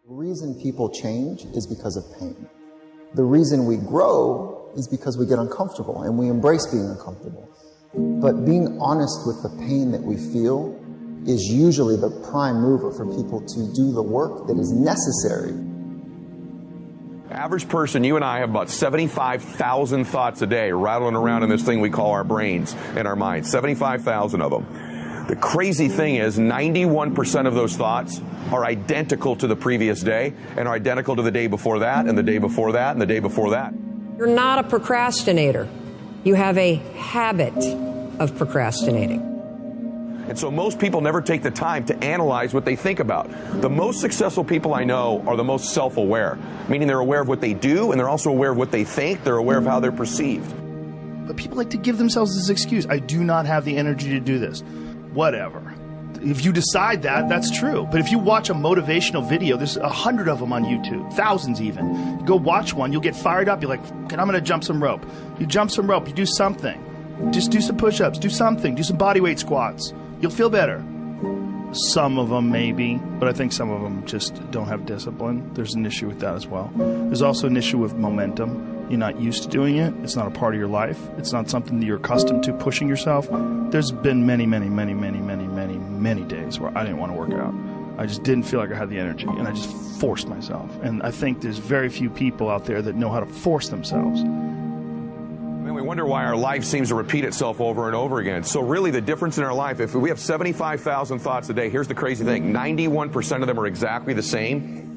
The reason people change is because of pain. The reason we grow is because we get uncomfortable and we embrace being uncomfortable. But being honest with the pain that we feel is usually the prime mover for people to do the work that is necessary. Average person, you and I have about 75,000 thoughts a day rattling around in this thing we call our brains and our minds. 75,000 of them. The crazy thing is 91% of those thoughts are identical to the previous day and are identical to the day before that and the day before that and the day before that. You're not a procrastinator. You have a habit of procrastinating. And so most people never take the time to analyze what they think about. The most successful people I know are the most self-aware, meaning they're aware of what they do and they're also aware of what they think. They're aware of how they're perceived. But people like to give themselves this excuse. I do not have the energy to do this. Whatever. If you decide that, that's true. But if you watch a motivational video, there's 100 of them on YouTube, thousands even. You go watch one, you'll get fired up. You're like, I'm going to jump some rope. You jump some rope, you do something. Just do some push-ups, do something, do some body weight squats. You'll feel better. Some of them maybe, but I think some of them just don't have discipline. There's an issue with that as well. There's also an issue with momentum. You're not used to doing it. It's not a part of your life. It's not something that you're accustomed to pushing yourself. There's been many days where I didn't want to work out. I just didn't feel like I had the energy, and I just forced myself. And I think there's very few people out there that know how to force themselves. And we wonder why our life seems to repeat itself over and over again. So really the difference in our life, if we have 75,000 thoughts a day, here's the crazy thing. 91% of them are exactly the same.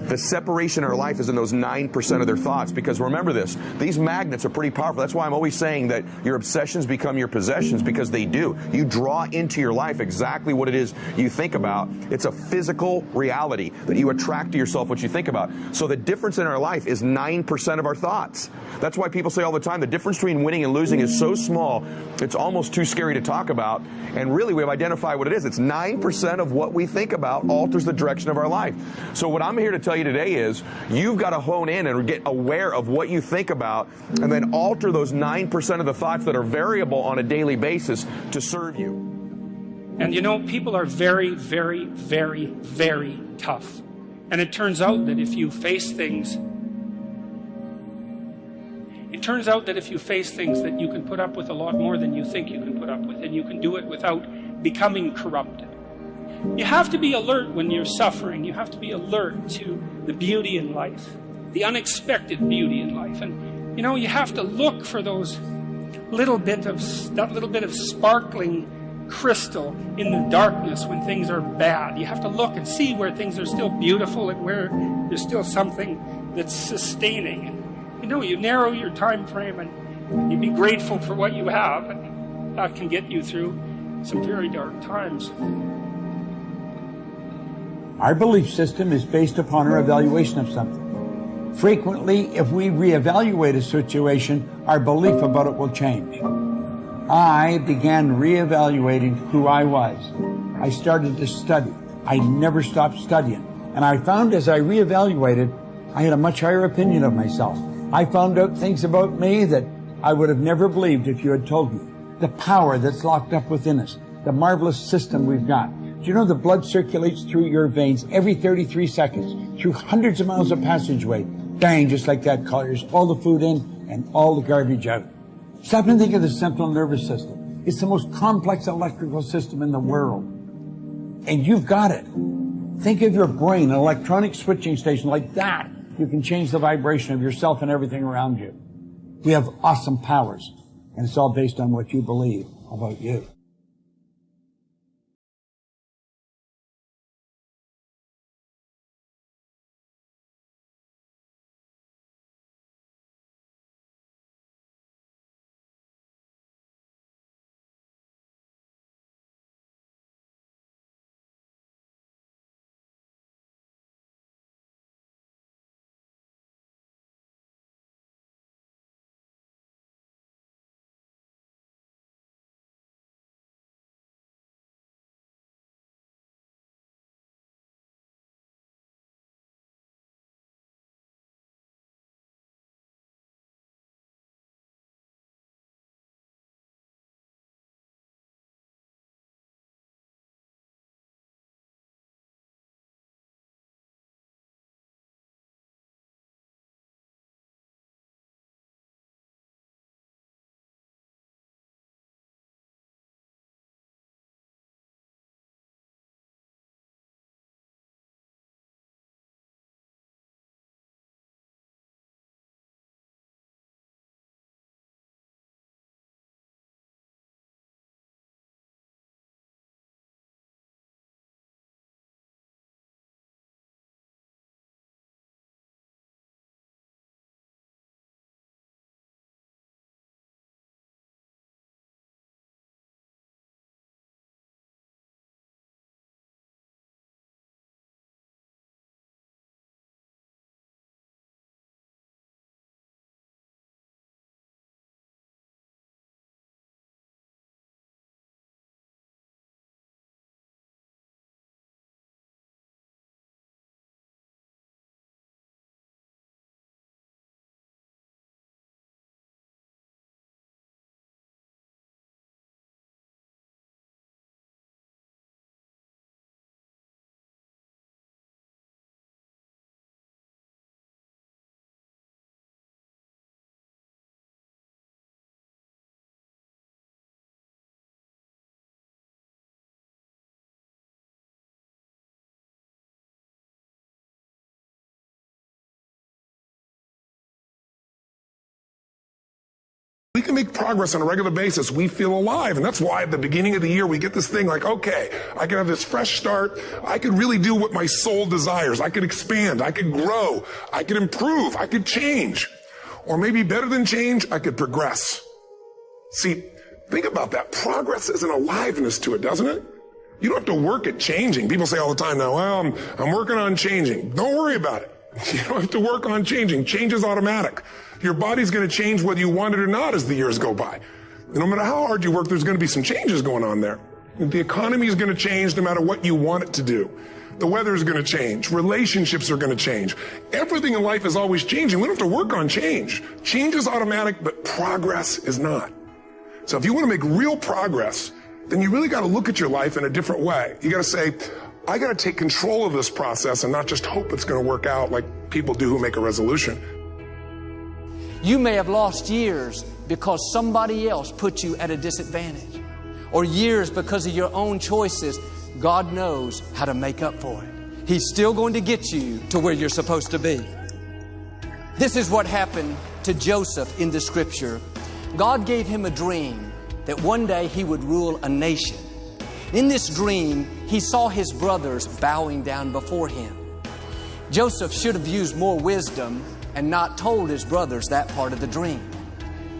The separation in our life is in those 9% of their thoughts, because remember this, these magnets are pretty powerful. That's why I'm always saying that your obsessions become your possessions, because they do. You draw into your life exactly what it is you think about. It's a physical reality that you attract to yourself what you think about. So the difference in our life is 9% of our thoughts. That's why people say all the time the difference between winning and losing is so small, it's almost too scary to talk about. And really we've identified what it is. It's 9% of what we think about alters the direction of our life. So what I'm here to tell you today is you've got to hone in and get aware of what you think about and then alter those 9% of the thoughts that are variable on a daily basis to serve you. And you know, people are very, very, very, very tough. And it turns out that if you face things that you can put up with a lot more than you think you can put up with, and you can do it without becoming corrupted. You have to be alert when you're suffering. You have to be alert to the beauty in life, the unexpected beauty in life. And, you know, you have to look for that little bit of sparkling crystal in the darkness when things are bad. You have to look and see where things are still beautiful and where there's still something that's sustaining. And, you know, you narrow your time frame and you be grateful for what you have, and that can get you through some very dark times. Our belief system is based upon our evaluation of something. Frequently, if we reevaluate a situation, our belief about it will change. I began reevaluating who I was. I started to study. I never stopped studying. And I found as I reevaluated, I had a much higher opinion of myself. I found out things about me that I would have never believed if you had told me. The power that's locked up within us, the marvelous system we've got. Do you know the blood circulates through your veins every 33 seconds, through hundreds of miles of passageway? Bang, just like that, clears all the food in and all the garbage out. Stop and think of the central nervous system. It's the most complex electrical system in the world. And you've got it. Think of your brain, an electronic switching station like that. You can change the vibration of yourself and everything around you. We have awesome powers, and it's all based on what you believe about you. We can make progress on a regular basis. We feel alive. And that's why at the beginning of the year, we get this thing like, okay, I can have this fresh start. I can really do what my soul desires. I can expand. I can grow. I can improve. I could change. Or maybe better than change, I could progress. See, think about that. Progress is an aliveness to it, doesn't it? You don't have to work at changing. People say all the time now, well, I'm working on changing. Don't worry about it. You don't have to work on changing. Change is automatic. Your body's going to change whether you want it or not as the years go by. And no matter how hard you work, there's going to be some changes going on there. The economy is going to change no matter what you want it to do. The weather is going to change. Relationships are going to change. Everything in life is always changing. We don't have to work on change. Change is automatic, but progress is not. So if you want to make real progress, then you really got to look at your life in a different way. You got to say, I got to take control of this process and not just hope it's going to work out like people do who make a resolution. You may have lost years because somebody else put you at a disadvantage, or years because of your own choices. God knows how to make up for it. He's still going to get you to where you're supposed to be. This is what happened to Joseph in the scripture. God gave him a dream that one day he would rule a nation. In this dream, he saw his brothers bowing down before him. Joseph should have used more wisdom and not told his brothers that part of the dream.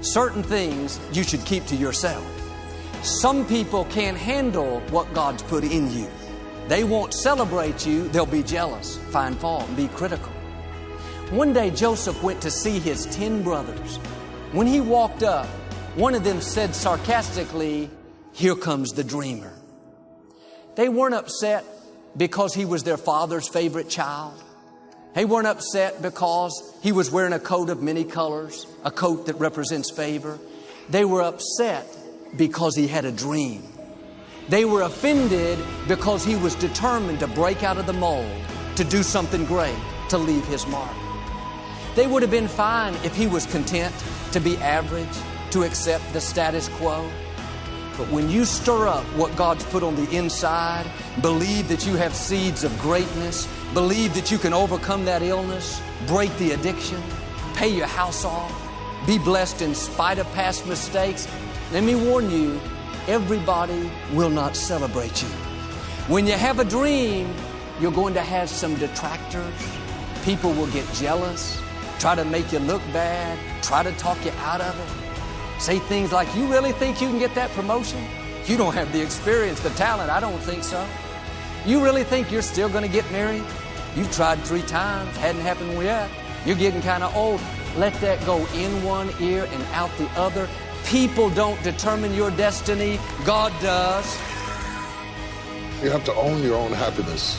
Certain things you should keep to yourself. Some people can't handle what God's put in you. They won't celebrate you. They'll be jealous, find fault, and be critical. One day, Joseph went to see his 10 brothers. When he walked up, one of them said sarcastically, "Here comes the dreamer." They weren't upset because he was their father's favorite child. They weren't upset because he was wearing a coat of many colors, a coat that represents favor. They were upset because he had a dream. They were offended because he was determined to break out of the mold, to do something great, to leave his mark. They would have been fine if he was content to be average, to accept the status quo. But when you stir up what God's put on the inside, believe that you have seeds of greatness, believe that you can overcome that illness, break the addiction, pay your house off, be blessed in spite of past mistakes, let me warn you, everybody will not celebrate you. When you have a dream, you're going to have some detractors. People will get jealous, try to make you look bad, try to talk you out of it. Say things like, "You really think you can get that promotion? You don't have the experience, the talent. I don't think so. You really think you're still going to get married? You've tried 3 times, hadn't happened yet. You're getting kind of old." Let that go in one ear and out the other. People don't determine your destiny. God does. You have to own your own happiness.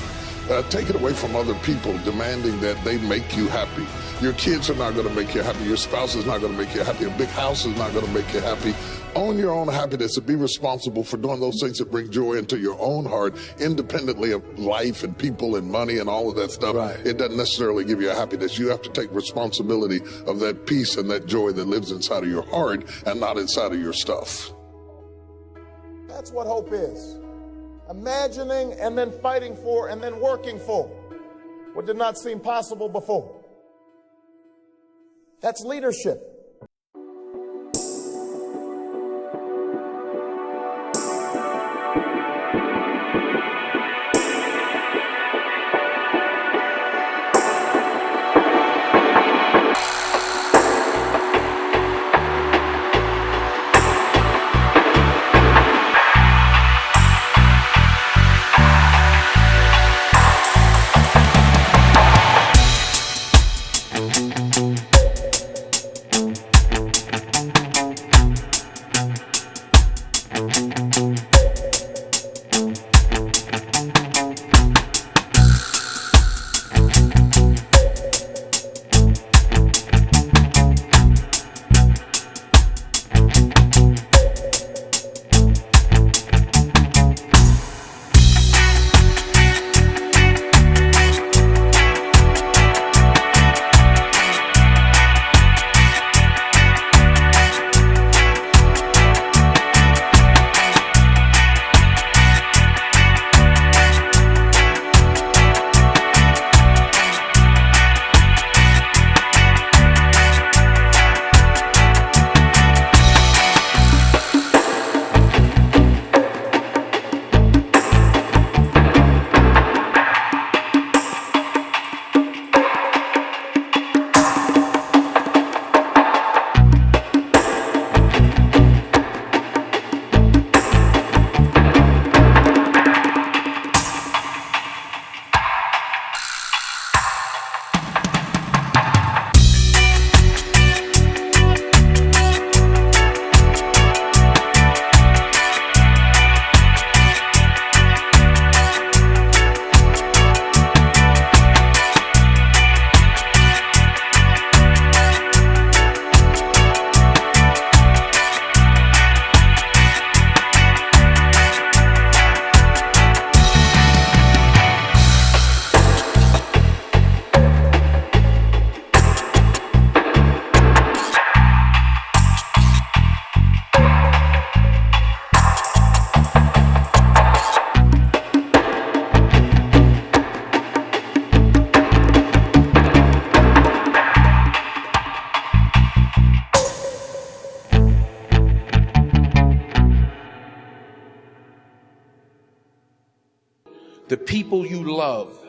Take it away from other people demanding that they make you happy. Your kids are not going to make you happy. Your spouse is not going to make you happy. A big house is not going to make you happy. Own your own happiness and be responsible for doing those things that bring joy into your own heart, independently of life and people and money and all of that stuff. Right. It doesn't necessarily give you a happiness. You have to take responsibility of that peace and that joy that lives inside of your heart and not inside of your stuff. That's what hope is. Imagining and then fighting for and then working for what did not seem possible before. That's leadership. love.